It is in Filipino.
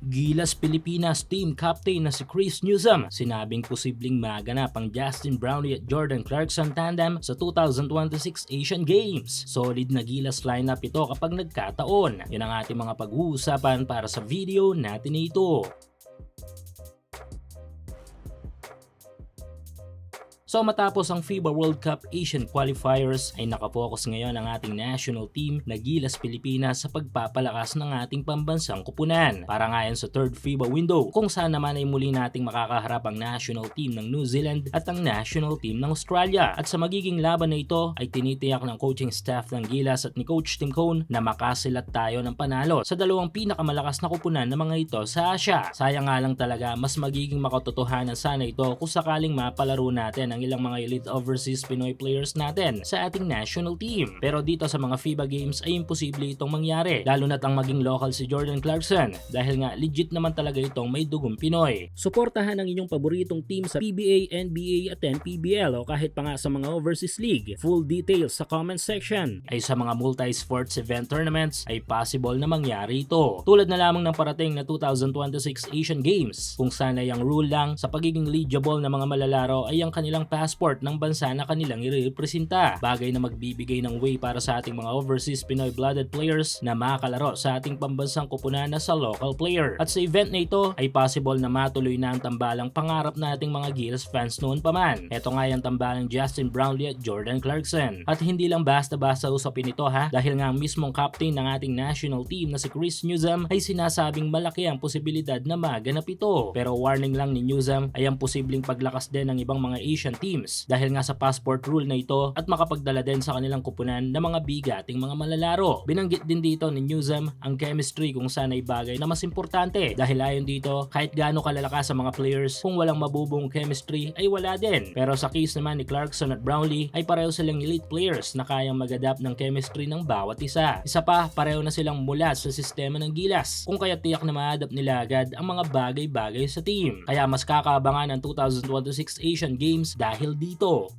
Gilas Pilipinas team captain na si Chris Newsome sinabing posibleng maganap ang Justin Brownlee at Jordan Clarkson tandem sa 2026 Asian Games. Solid na Gilas lineup ito kapag nagkataon. Yan ang ating mga pag-uusapan para sa video natin ito. So matapos ang FIBA World Cup Asian Qualifiers ay nakafocus ngayon ang ating national team na Gilas Pilipinas sa pagpapalakas ng ating pambansang kupunan. Para ngayon sa third FIBA window kung saan naman ay muli nating makakaharap ang national team ng New Zealand at ang national team ng Australia. At sa magiging laban na ito ay tinitiyak ng coaching staff ng Gilas at ni Coach Tim Cone na makasilat tayo ng panalo sa dalawang pinakamalakas na kupunan ng mga ito sa Asia. Sayang nga lang talaga mas magiging makatotohanan sana ito kung sakaling mapalaro natin ang ilang mga elite overseas Pinoy players natin sa ating national team. Pero dito sa mga FIBA games ay imposible itong mangyari, lalo na't ang maging local si Jordan Clarkson dahil nga legit naman talaga itong may dugong Pinoy. Suportahan ang inyong paboritong team sa PBA, NBA at NPBL o kahit pa nga sa mga overseas league. Full details sa comment section. Ay sa mga multi-sports event tournaments ay possible na mangyari ito. Tulad na lamang ng parating na 2026 Asian Games kung sana yung rule lang sa pagiging eligible na mga malalaro ay ang kanilang passport ng bansa na kanilang irepresenta. Bagay na magbibigay ng way para sa ating mga overseas Pinoy blooded players na makakalaro sa ating pambansang kupunan na sa local player. At sa event na ito ay possible na matuloy na ang tambalang pangarap nating mga Gilas fans noon pa man. Ito nga yung tambalang Justin Brownlee at Jordan Clarkson. At hindi lang basta-basta usapin ito dahil nga ang mismong captain ng ating national team na si Chris Newsome ay sinasabing malaki ang posibilidad na maganap ito. Pero warning lang ni Newsome ay ang posibleng paglakas din ng ibang mga Asian teams dahil nga sa passport rule na ito at makapagdala din sa kanilang kupunan ng mga bigating mga malalaro. Binanggit din dito ni Newsome ang chemistry kung saan ay bagay na mas importante dahil ayon dito kahit gaano kalalakas sa mga players kung walang mabubuong chemistry ay wala din. Pero sa case naman ni Clarkson at Brownlee ay pareho silang elite players na kayang mag-adapt ng chemistry ng bawat isa. Isa pa, pareho na silang mula sa sistema ng Gilas kung kaya tiyak na ma-adapt nila agad ang mga bagay-bagay sa team. Kaya mas kakaabangan ang 2026 Asian Games dahil dito.